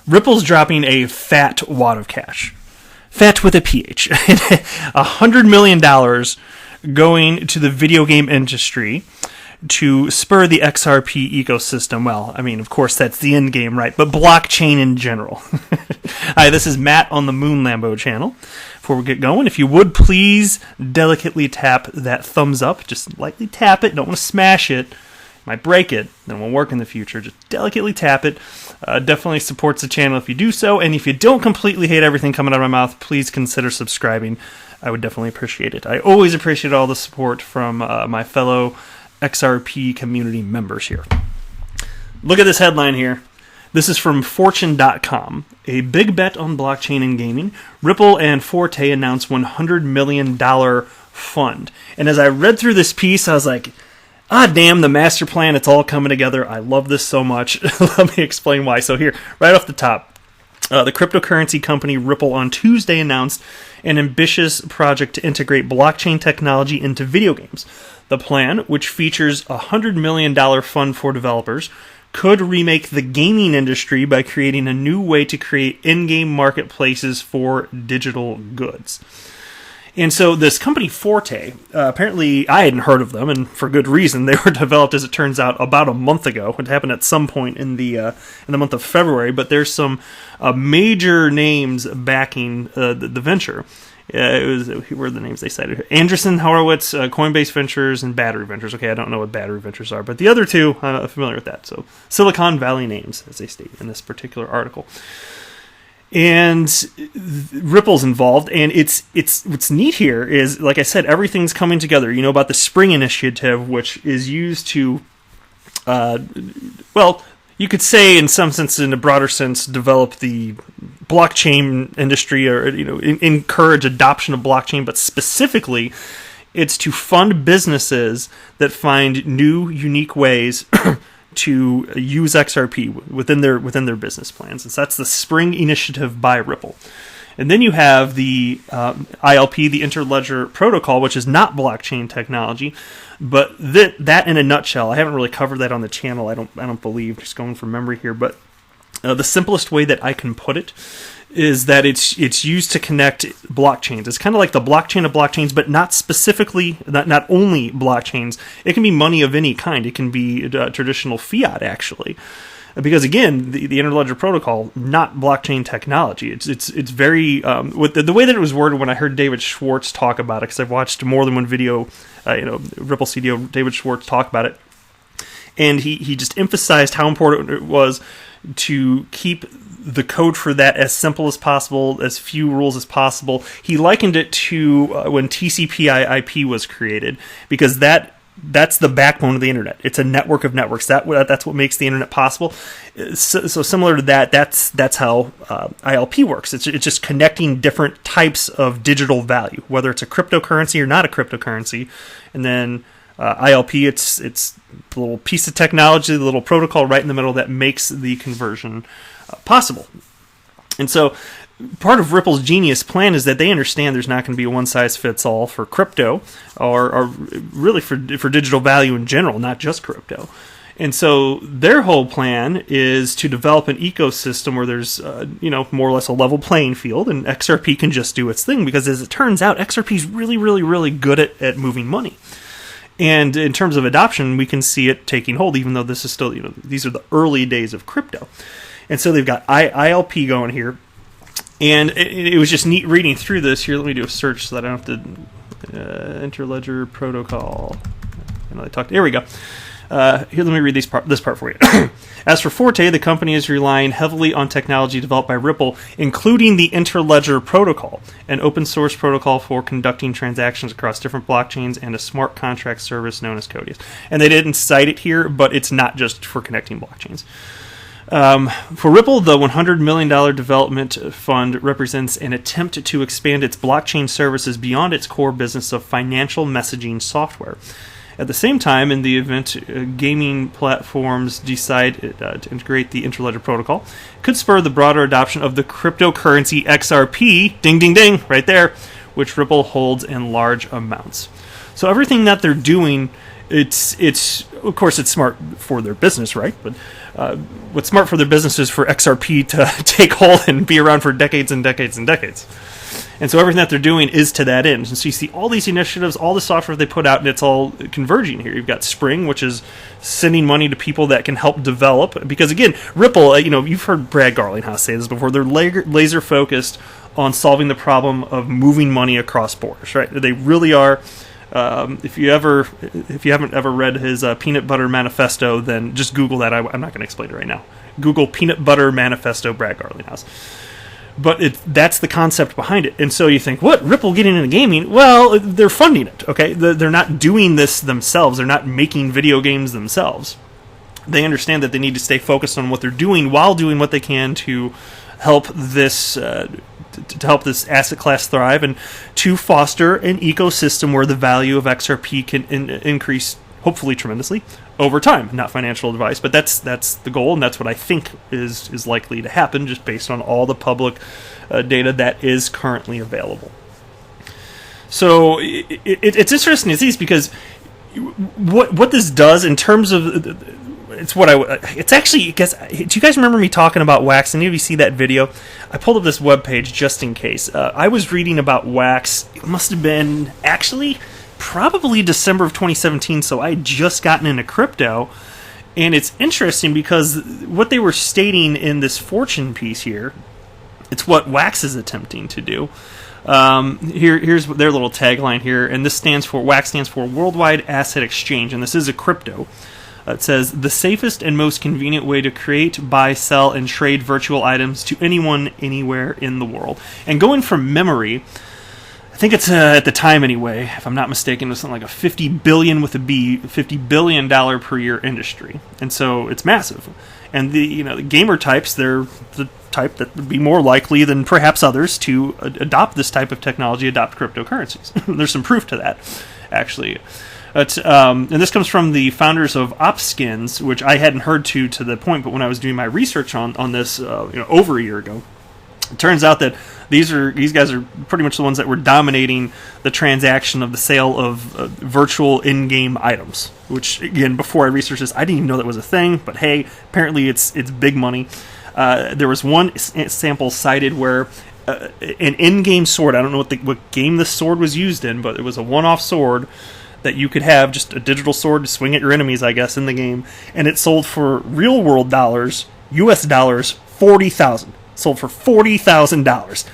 Ripple's dropping a fat wad of cash. Fat with a PH. $100 million going to the video game industry to spur the XRP ecosystem. Well, I mean, of course, that's the end game, right? But blockchain in general. Hi, this is Matt on the Moon Lambo channel. Before we get going, if you would please delicately tap that thumbs up. Just lightly tap it. Don't want to smash it. Might break it. Then won't work in the future. Just delicately tap it. Definitely supports the channel if you do so. And if you don't completely hate everything coming out of my mouth, please consider subscribing. I would definitely appreciate it. I always appreciate all the support from my fellow XRP community members here. Look at this headline here. This is from Fortune.com. A big bet on blockchain and gaming. Ripple and Forte announced $100 million fund. And as I read through this piece, I was like, damn, the master plan, it's all coming together. I love this so much. Let me explain why. So here, right off the top, the cryptocurrency company Ripple on Tuesday announced an ambitious project to integrate blockchain technology into video games. The plan, which features a $100 million fund for developers, could remake the gaming industry by creating a new way to create in-game marketplaces for digital goods. And so this company Forte, apparently I hadn't heard of them, and for good reason. They were developed, as it turns out, about a month ago. It happened at some point in the month of February, but there's some major names backing the venture. Who were the names they cited? Andreesen Horowitz, Coinbase Ventures, and Battery Ventures. Okay, I don't know what Battery Ventures are, but the other two, I'm familiar with that. So Silicon Valley names, as they state in this particular article. And Ripple's involved, and it's what's neat here is, like I said, everything's coming together. You know about the Spring Initiative, which is used to, you could say in some sense, in a broader sense, develop the blockchain industry, or encourage adoption of blockchain, but specifically, it's to fund businesses that find new, unique ways to use XRP within their business plans. And so that's the Spring Initiative by Ripple. And then you have the ILP, the Interledger Protocol, which is not blockchain technology, but that in a nutshell, I haven't really covered that on the channel. I don't believe, just going from memory here, but the simplest way that I can put it is that it's used to connect blockchains. It's kind of like the blockchain of blockchains, but not specifically, not only blockchains. It can be money of any kind. It can be traditional fiat, actually. Because again, the Interledger Protocol, not blockchain technology. It's very with the way that it was worded when I heard David Schwartz talk about it, because I've watched more than one video, Ripple CDO David Schwartz talk about it, and he just emphasized how important it was to keep the code for that as simple as possible, as few rules as possible. He likened it to when TCP/IP was created, because that's the backbone of the internet. It's a network of networks. That's what makes the internet possible. So similar to that, that's how ILP works. It's just connecting different types of digital value, whether it's a cryptocurrency or not a cryptocurrency. And then ILP, it's the little piece of technology, the little protocol right in the middle that makes the conversion possible. And so part of Ripple's genius plan is that they understand there's not going to be a one-size-fits-all for crypto, or really for digital value in general, not just crypto. And so their whole plan is to develop an ecosystem where there's, more or less a level playing field, and XRP can just do its thing, because as it turns out, XRP is really, really, really good at moving money. And in terms of adoption, we can see it taking hold, even though this is still, these are the early days of crypto. And so they've got ILP going here. And it was just neat reading through this. Here, let me do a search so that I don't have to... Interledger Protocol. Here we go. Here, let me read this part for you. As for Forte, the company is relying heavily on technology developed by Ripple, including the Interledger Protocol, an open-source protocol for conducting transactions across different blockchains, and a smart contract service known as Codius. And they didn't cite it here, but it's not just for connecting blockchains. For Ripple, the $100 million development fund represents an attempt to expand its blockchain services beyond its core business of financial messaging software. At the same time, in the event gaming platforms decide to integrate the Interledger Protocol, it could spur the broader adoption of the cryptocurrency XRP, ding ding ding, right there, which Ripple holds in large amounts. So everything that they're doing it's of course it's smart for their business, right? But what's smart for their business is for XRP to take hold and be around for decades and decades and decades. And so everything that they're doing is to that end. And so you see all these initiatives, all the software they put out, and it's all converging here. You've got Spring, which is sending money to people that can help develop. Because again, Ripple, you've heard Brad Garlinghouse say this before. They're laser focused on solving the problem of moving money across borders, right? They really are. If you haven't ever read his Peanut Butter Manifesto, then just Google that. I'm not going to explain it right now. Google Peanut Butter Manifesto Brad Garlinghouse. But that's the concept behind it. And so you think, what, Ripple getting into gaming? Well, they're funding it, okay? They're not doing this themselves. They're not making video games themselves. They understand that they need to stay focused on what they're doing while doing what they can to help this asset class thrive and to foster an ecosystem where the value of XRP can increase, hopefully tremendously, over time. Not financial advice, but that's the goal, and that's what I think is likely to happen, just based on all the public data that is currently available. So it's interesting to see this, because what this does in terms of it's actually, do you guys remember me talking about Wax? Any of you see that video? I pulled up this webpage just in case. I was reading about Wax. It must have been actually probably December of 2017, so I had just gotten into crypto. And it's interesting because what they were stating in this Fortune piece here, it's what Wax is attempting to do. Here's their little tagline here, and Wax stands for Worldwide Asset Exchange, and this is a crypto. It says, the safest and most convenient way to create, buy, sell, and trade virtual items to anyone, anywhere in the world. And going from memory, I think it's at the time anyway, if I'm not mistaken, it was something like a $50 billion per year industry, and so it's massive. And the gamer types, they're the type that would be more likely than perhaps others to adopt this type of technology, adopt cryptocurrencies. There's some proof to that, actually. And this comes from the founders of Opskins, which I hadn't heard to the point, but when I was doing my research on this over a year ago, it turns out that these guys are pretty much the ones that were dominating the transaction of the sale of virtual in-game items. Which, again, before I researched this, I didn't even know that was a thing. But hey, apparently it's big money. There was one sample cited where an in-game sword. I don't know what game this sword was used in, but it was a one-off sword that you could have, just a digital sword to swing at your enemies, I guess, in the game, and it sold for real-world dollars, U.S. dollars, $40,000. Sold for $40,000.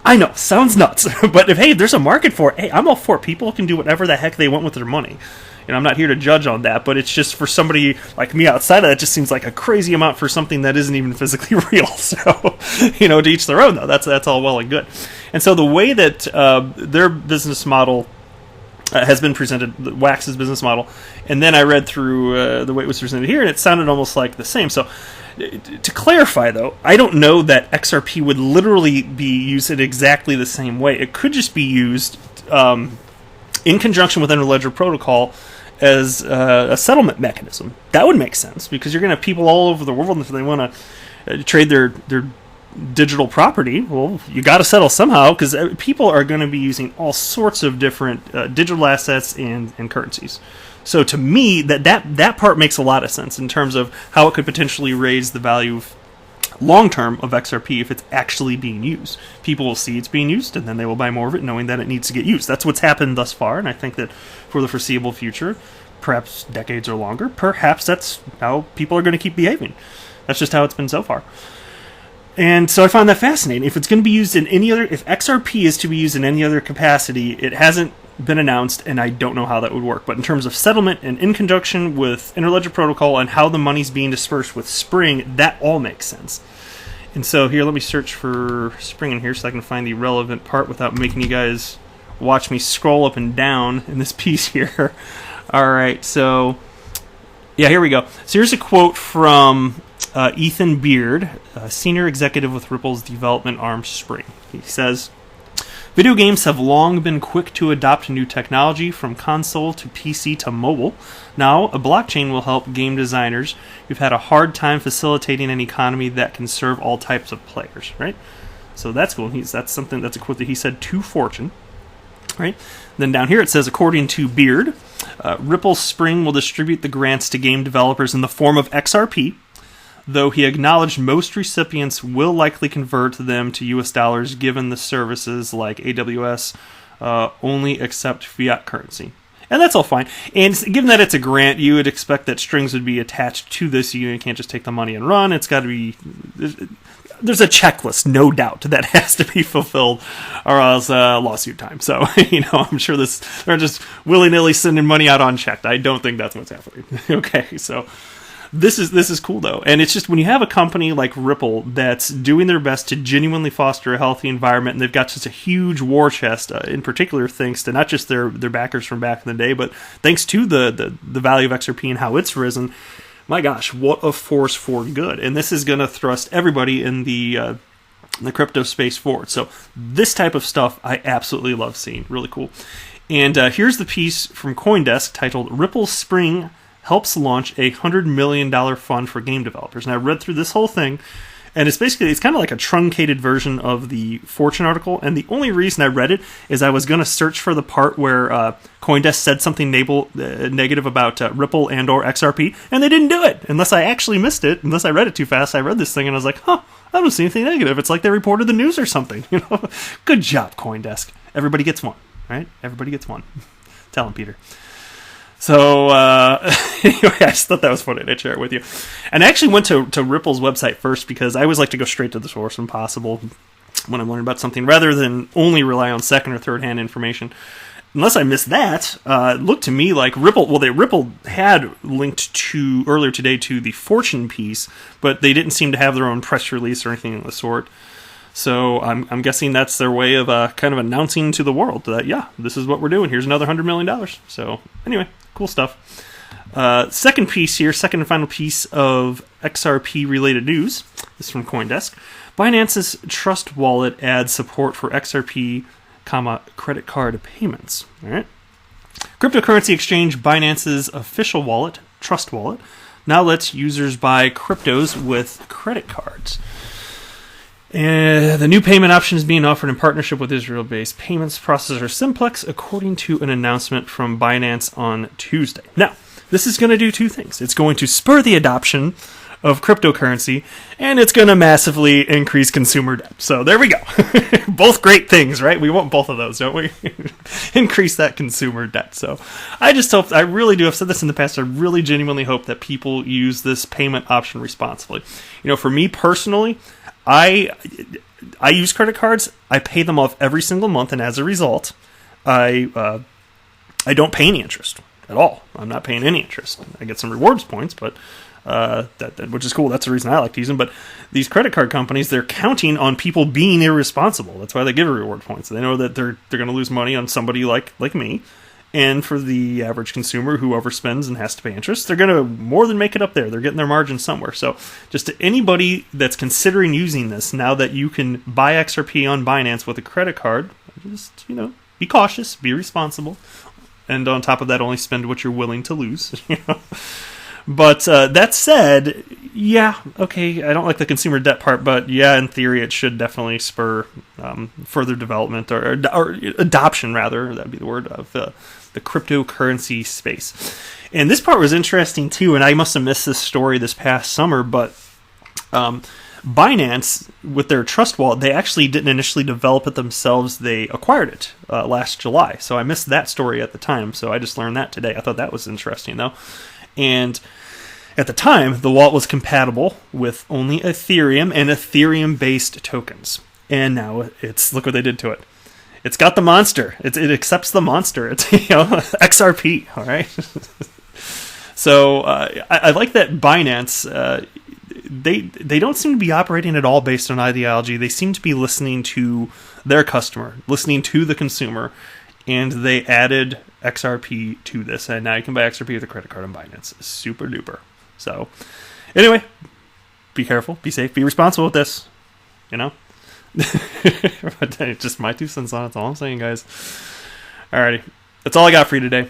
I know, sounds nuts, but if there's a market for it, hey, I'm all for it. People can do whatever the heck they want with their money. And I'm not here to judge on that, but it's just for somebody like me outside of that, it just seems like a crazy amount for something that isn't even physically real. So, to each their own, though. That's all well and good. And so the way that their business model has been presented, Wax's business model, and then I read through the way it was presented here, and it sounded almost like the same. So, to clarify, though, I don't know that XRP would literally be used in exactly the same way. It could just be used in conjunction with Interledger Protocol as a settlement mechanism. That would make sense, because you're going to have people all over the world, and if they want to trade their digital property, well, you got to settle somehow, because people are going to be using all sorts of different digital assets and currencies. So to me, that part makes a lot of sense in terms of how it could potentially raise the value long-term of XRP if it's actually being used. People will see it's being used, and then they will buy more of it, knowing that it needs to get used. That's what's happened thus far, and I think that for the foreseeable future, perhaps decades or longer, perhaps that's how people are going to keep behaving. That's just how it's been so far. And so I find that fascinating. If it's going to be used in if XRP is to be used in any other capacity, it hasn't been announced, and I don't know how that would work. But in terms of settlement and in conjunction with Interledger Protocol and how the money's being dispersed with Spring, that all makes sense. And so here, let me search for Spring in here so I can find the relevant part without making you guys watch me scroll up and down in this piece here. All right, so yeah, here we go. So here's a quote from Ethan Beard, senior executive with Ripple's development arm Spring. He says, video games have long been quick to adopt new technology from console to PC to mobile. Now, a blockchain will help game designers who've had a hard time facilitating an economy that can serve all types of players, right? So that's cool. That's a quote that he said to Fortune. Right? Then down here it says, according to Beard, Ripple Spring will distribute the grants to game developers in the form of XRP, though he acknowledged most recipients will likely convert them to US dollars given the services like AWS only accept fiat currency. And that's all fine. And given that it's a grant, you would expect that strings would be attached to this. You can't just take the money and run. It's got to be... There's a checklist, no doubt, that has to be fulfilled, or else lawsuit time. So, I'm sure they're just willy-nilly sending money out unchecked. I don't think that's what's happening. Okay, so this is cool, though. And it's just when you have a company like Ripple that's doing their best to genuinely foster a healthy environment, and they've got such a huge war chest, in particular thanks to not just their backers from back in the day, but thanks to the value of XRP and how it's risen. My gosh, what a force for good. And this is going to thrust everybody in the crypto space forward. So this type of stuff I absolutely love seeing. Really cool. And here's the piece from CoinDesk titled, Ripple Spring helps launch a $100 million fund for game developers. And I read through this whole thing, and it's kind of like a truncated version of the Fortune article. And the only reason I read it is I was going to search for the part where CoinDesk said something negative about Ripple and or XRP, and they didn't do it. Unless I actually missed it, unless I read it too fast, I read this thing and I was like, I don't see anything negative. It's like they reported the news or something. Good job, CoinDesk. Everybody gets one, right? Everybody gets one. Tell him, Peter. So, anyway, I just thought that was funny to share it with you. And I actually went to Ripple's website first because I always like to go straight to the source when possible when I'm learning about something, rather than only rely on second or third hand information. Unless I missed that, it looked to me like Ripple had linked to earlier today to the Fortune piece, but they didn't seem to have their own press release or anything of the sort. So I'm guessing that's their way of kind of announcing to the world that, yeah, this is what we're doing. Here's another $100 million. So anyway, cool stuff. Second and final piece of XRP-related news is from CoinDesk. Binance's Trust Wallet adds support for XRP, credit card payments. All right. Cryptocurrency exchange Binance's official wallet, Trust Wallet, now lets users buy cryptos with credit cards. The new payment option is being offered in partnership with Israel-based payments processor Simplex, according to an announcement from Binance on Tuesday. Now, this is going to do two things. It's going to spur the adoption of cryptocurrency, and it's going to massively increase consumer debt. So there we go. Both great things, right? We want both of those, don't we? Increase that consumer debt. So I just hope, I really do, I've said this in the past, I really genuinely hope that people use this payment option responsibly. For me personally, I use credit cards. I pay them off every single month, and as a result, I don't pay any interest at all. I'm not paying any interest. I get some rewards points, but that which is cool. That's the reason I like to use them. But these credit card companies, they're counting on people being irresponsible. That's why they give reward points. They know that they're going to lose money on somebody like me. And for the average consumer who overspends and has to pay interest, they're going to more than make it up there. They're getting their margin somewhere. So just to anybody that's considering using this, now that you can buy XRP on Binance with a credit card, just, be cautious, be responsible. And on top of that, only spend what you're willing to lose. But that said, yeah, okay, I don't like the consumer debt part, but yeah, in theory, it should definitely spur further development or adoption, rather, that'd be the word, of the cryptocurrency space. And this part was interesting, too, and I must have missed this story this past summer, but Binance, with their Trust Wallet, they actually didn't initially develop it themselves. They acquired it last July, so I missed that story at the time, so I just learned that today. I thought that was interesting, though. And at the time, the wallet was compatible with only Ethereum and Ethereum-based tokens. And now look what they did to it. It's got the monster. It accepts the monster. It's XRP. All right. So I like that Binance. They don't seem to be operating at all based on ideology. They seem to be listening to their customer, listening to the consumer, and they added XRP to this. And now you can buy XRP with a credit card on Binance. Super duper. So anyway, be careful, be safe, be responsible with this. But just my 2 cents on it. That's all I'm saying, guys. Alrighty. That's all I got for you today.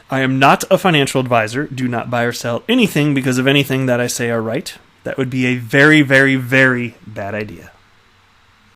I am not a financial advisor. Do not buy or sell anything because of anything that I say or write. That would be a very, very, very bad idea.